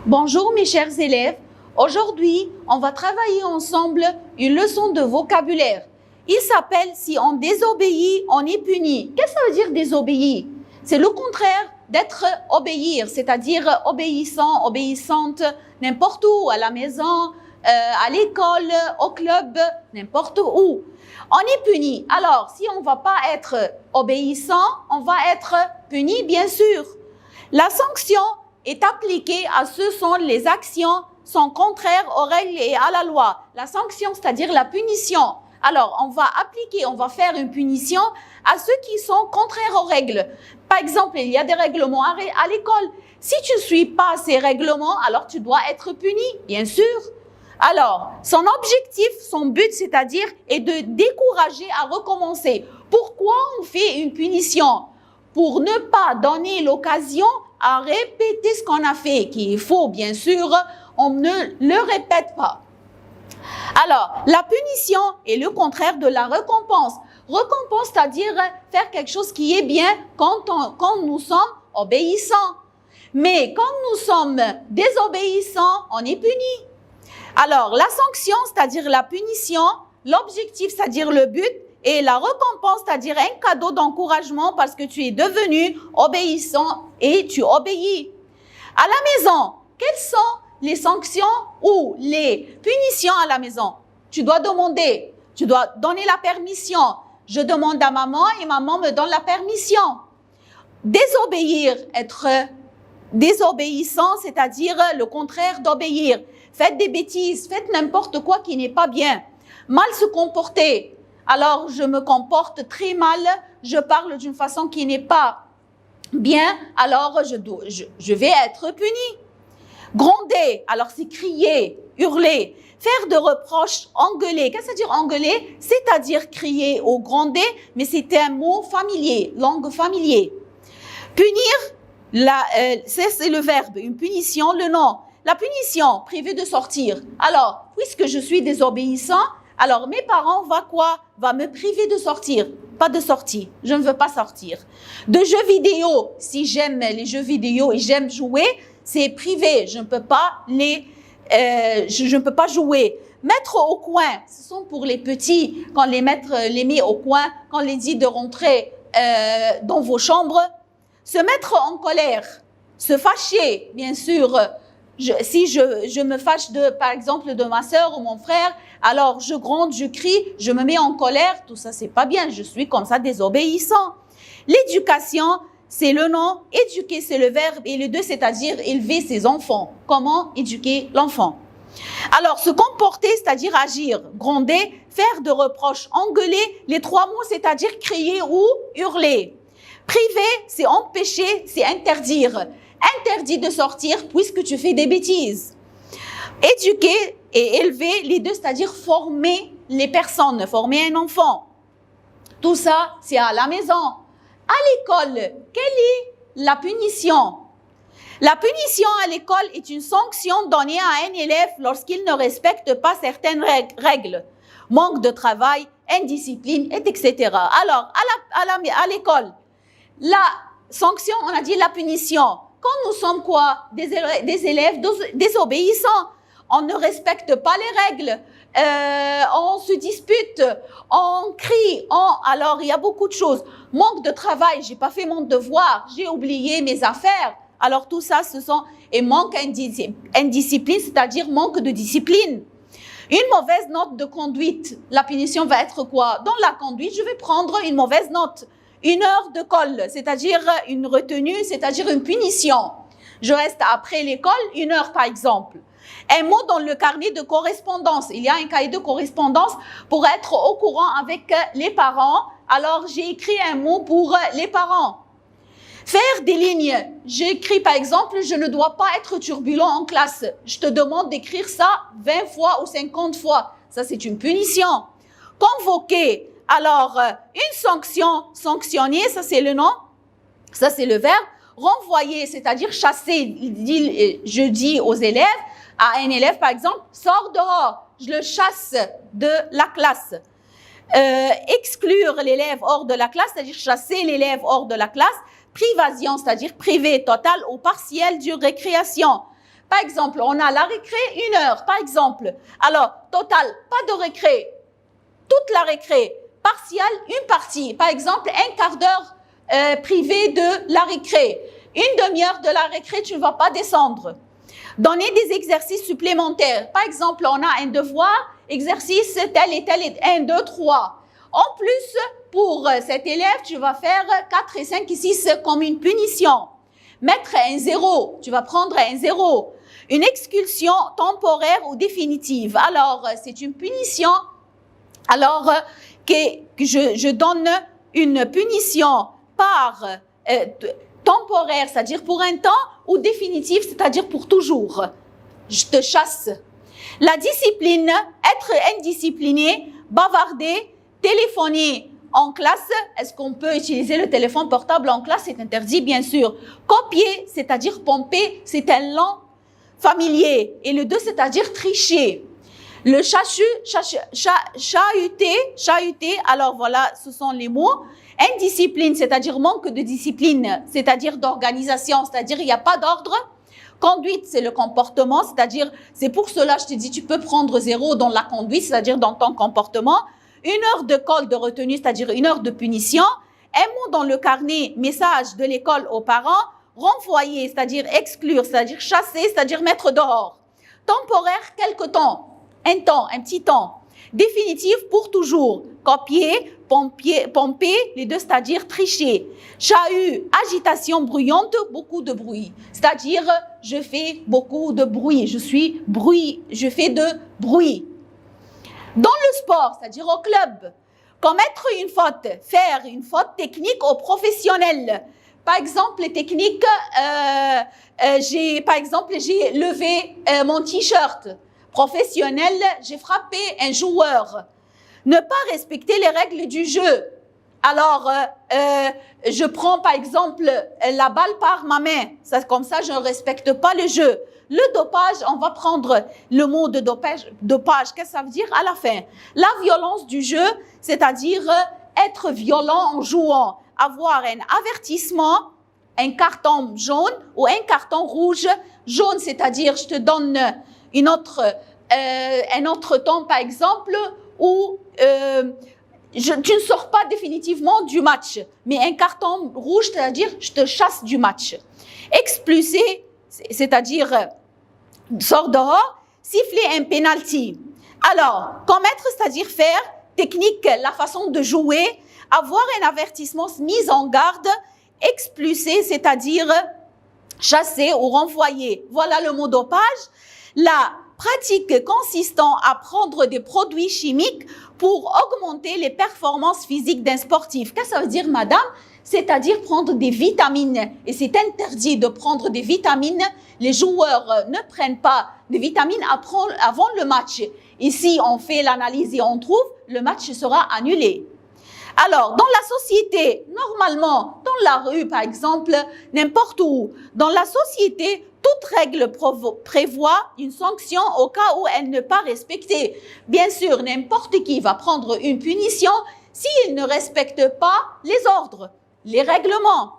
Bonjour mes chers élèves, aujourd'hui on va travailler ensemble une leçon de vocabulaire. Il s'appelle « Si on désobéit, on est puni ». Qu'est-ce que ça veut dire désobéir? C'est le contraire d'être obéir, c'est-à-dire obéissant, obéissante, n'importe où, à la maison, à l'école, au club, n'importe où. On est puni. Alors, si on ne va pas être obéissant, on va être puni, bien sûr. La sanction est appliquée à ce sont les actions sont contraires aux règles et à la loi. La sanction, c'est-à-dire la punition. Alors, on va appliquer, on va faire une punition à ceux qui sont contraires aux règles. Par exemple, il y a des règlements à l'école. Si tu ne suis pas ces règlements, alors tu dois être puni, bien sûr. Alors, son objectif, son but, c'est-à-dire, est de décourager à recommencer. Pourquoi on fait une punition? Pour ne pas donner l'occasion à répéter ce qu'on a fait, qui est faux, bien sûr, on ne le répète pas. Alors, la punition est le contraire de la récompense. Récompense, c'est-à-dire faire quelque chose qui est bien quand nous sommes obéissants. Mais quand nous sommes désobéissants, on est puni. Alors, la sanction, c'est-à-dire la punition, l'objectif, c'est-à-dire le but, et la récompense, c'est-à-dire un cadeau d'encouragement parce que tu es devenu obéissant et tu obéis. À la maison, quelles sont les sanctions ou les punitions à la maison? Tu dois demander, tu dois donner la permission. Je demande à maman et maman me donne la permission. Désobéir, être désobéissant, c'est-à-dire le contraire d'obéir. Faites des bêtises, faites n'importe quoi qui n'est pas bien. Mal se comporter. Alors, je me comporte très mal, je parle d'une façon qui n'est pas bien, alors je vais être puni. Gronder, alors c'est crier, hurler, faire de reproches, engueuler. Qu'est-ce que ça veut dire engueuler? C'est-à-dire crier ou gronder, mais c'est un mot familier, langue familier. Punir, c'est le verbe, une punition, le nom. La punition, priver de sortir. Alors, puisque je suis désobéissant, alors mes parents va me priver de sortir. Pas de sortie, je ne veux pas sortir. De jeux vidéo, si j'aime les jeux vidéo et j'aime jouer, c'est privé, je ne peux pas je ne peux pas jouer. Mettre au coin, ce sont pour les petits, quand les met au coin, quand on les dit de rentrer dans vos chambres. Se mettre en colère, se fâcher, bien sûr. Si je me fâche par exemple de ma sœur ou mon frère, alors je gronde, je crie, je me mets en colère, tout ça c'est pas bien, je suis comme ça désobéissant. L'éducation, c'est le nom, éduquer c'est le verbe et le deux, c'est-à-dire élever ses enfants. Comment éduquer l'enfant? Alors se comporter, c'est-à-dire agir, gronder, faire de reproches, engueuler, les trois mots, c'est-à-dire crier ou hurler. Priver, c'est empêcher, c'est interdire. Interdit de sortir puisque tu fais des bêtises. Éduquer et élever, les deux, c'est-à-dire former les personnes, former un enfant. Tout ça, c'est à la maison. À l'école, quelle est la punition? La punition à l'école est une sanction donnée à un élève lorsqu'il ne respecte pas certaines règles. Manque de travail, indiscipline, etc. Alors, à l'école, la sanction, on a dit la punition. Quand nous sommes quoi? Des élèves désobéissants. On ne respecte pas les règles. On se dispute, on crie. Alors, il y a beaucoup de choses. Manque de travail, j'ai pas fait mon devoir, j'ai oublié mes affaires. Alors, tout ça, et manque indiscipline, c'est-à-dire manque de discipline. Une mauvaise note de conduite. La punition va être quoi? Dans la conduite, je vais prendre une mauvaise note. Une heure de colle, c'est-à-dire une retenue, c'est-à-dire une punition. Je reste après l'école, une heure par exemple. Un mot dans le carnet de correspondance. Il y a un cahier de correspondance pour être au courant avec les parents. Alors, j'ai écrit un mot pour les parents. Faire des lignes. J'ai écrit par exemple, je ne dois pas être turbulent en classe. Je te demande d'écrire ça 20 fois ou 50 fois. Ça, c'est une punition. Convoquer. Alors, une sanction, sanctionner, ça c'est le nom, ça c'est le verbe. Renvoyer, c'est-à-dire chasser, je dis aux élèves, à un élève par exemple, sors dehors, je le chasse de la classe. Exclure l'élève hors de la classe, c'est-à-dire chasser l'élève hors de la classe. Privation, c'est-à-dire privé total ou partiel d'une récréation. Par exemple, on a la récré, 1 heure, par exemple. Alors, total, pas de récré. Toute la récré. Partial, une partie. Par exemple, un quart d'heure privé de la récré. Une demi-heure de la récré, tu ne vas pas descendre. Donner des exercices supplémentaires. Par exemple, on a un devoir, exercice tel et tel, 1, 2, 3. En plus, pour cet élève, tu vas faire 4 et 5 et 6 comme une punition. Mettre un 0, tu vas prendre un 0. Une expulsion temporaire ou définitive. Alors, c'est une punition. Alors, que je donne une punition par temporaire, c'est-à-dire pour un temps, ou définitive, c'est-à-dire pour toujours. Je te chasse. La discipline, être indiscipliné, bavarder, téléphoner en classe. Est-ce qu'on peut utiliser le téléphone portable en classe? C'est interdit, bien sûr. Copier, c'est-à-dire pomper, c'est un lent familier. Et le 2, c'est-à-dire tricher. Le chahuter, alors voilà, ce sont les mots. Indiscipline, c'est-à-dire manque de discipline, c'est-à-dire d'organisation, c'est-à-dire il n'y a pas d'ordre. Conduite, c'est le comportement, c'est-à-dire, c'est pour cela, je te dis, tu peux prendre 0 dans la conduite, c'est-à-dire dans ton comportement. 1 heure de colle de retenue, c'est-à-dire 1 heure de punition. Un mot dans le carnet, message de l'école aux parents. Renvoyer, c'est-à-dire exclure, c'est-à-dire chasser, c'est-à-dire mettre dehors. Temporaire, quelque temps. Un temps, un petit temps. Définitif, pour toujours. Copier, pomper, les 2, c'est-à-dire tricher. Chahut, agitation bruyante, beaucoup de bruit. C'est-à-dire, je fais beaucoup de bruit. Je fais de bruit. Dans le sport, c'est-à-dire au club, commettre une faute, faire une faute technique ou professionnelle. Par exemple, les techniques, j'ai levé mon t-shirt. Professionnel, j'ai frappé un joueur. Ne pas respecter les règles du jeu. Alors, je prends par exemple la balle par ma main. Comme ça, je ne respecte pas le jeu. Le dopage, on va prendre le mot de dopage. Qu'est-ce que ça veut dire à la fin? La violence du jeu, c'est-à-dire être violent en jouant. Avoir un avertissement, un carton jaune ou un carton rouge. Jaune, c'est-à-dire je te donne un autre temps, par exemple, où tu ne sors pas définitivement du match. Mais un carton rouge, c'est-à-dire je te chasse du match. Expulser, c'est-à-dire sors dehors. Siffler un penalty. Alors, commettre, c'est-à-dire faire. Technique, la façon de jouer. Avoir un avertissement, mise en garde. Expulser, c'est-à-dire chasser ou renvoyer. Voilà le mot dopage. La pratique consistant à prendre des produits chimiques pour augmenter les performances physiques d'un sportif. Qu'est-ce que ça veut dire, madame? C'est-à-dire prendre des vitamines. Et c'est interdit de prendre des vitamines. Les joueurs ne prennent pas des vitamines avant le match. Et si on fait l'analyse et on trouve, le match sera annulé. Alors, dans la société, normalement, dans la rue, par exemple, n'importe où, dans la société, toute règle prévoit une sanction au cas où elle n'est pas respectée. Bien sûr, n'importe qui va prendre une punition s'il ne respecte pas les ordres, les règlements.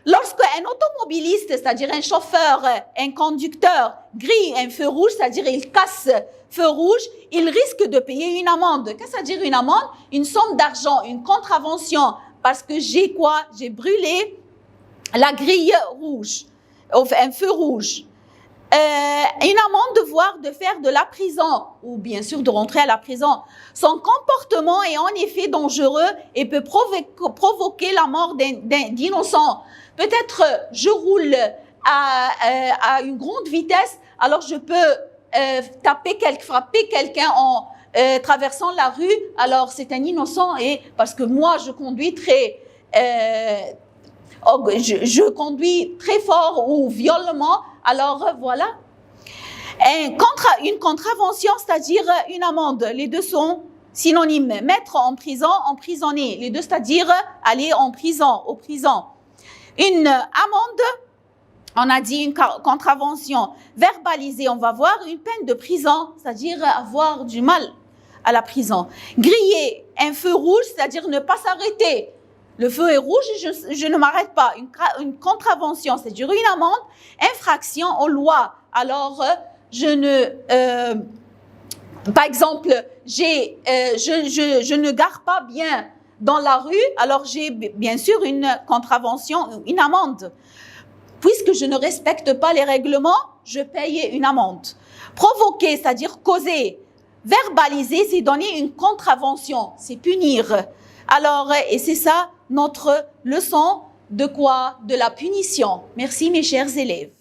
Lorsqu'un automobiliste, c'est-à-dire un chauffeur, un conducteur, grille un feu rouge, c'est-à-dire il casse feu rouge, il risque de payer une amende. Qu'est-ce que ça veut dire une amende? Une somme d'argent, une contravention, parce que j'ai quoi? J'ai brûlé la grille rouge, un feu rouge. Une amende, voire de faire de la prison, ou bien sûr de rentrer à la prison. Son comportement est en effet dangereux et peut provoquer la mort d'innocents. Peut-être je roule à une grande vitesse, alors je peux frapper quelqu'un en traversant la rue, alors c'est un innocent, et parce que moi je conduis je conduis très fort ou violemment, alors voilà. Une contravention, c'est-à-dire une amende, les deux sont synonymes. Mettre en prison, emprisonner, les deux, c'est-à-dire aller en prison, aux prisons. Une amende, on a dit une contravention. Verbaliser, on va voir une peine de prison, c'est-à-dire avoir du mal à la prison. Griller un feu rouge, c'est-à-dire ne pas s'arrêter. le feu est rouge et je ne m'arrête pas. Une contravention, c'est-à-dire une amende, infraction aux lois. Alors, par exemple, je ne gare pas bien dans la rue, alors j'ai bien sûr une contravention, une amende. Puisque je ne respecte pas les règlements, je paye une amende. Provoquer, c'est-à-dire causer. Verbaliser, c'est donner une contravention, c'est punir. Alors, et c'est ça notre leçon de quoi? De la punition. Merci mes chers élèves.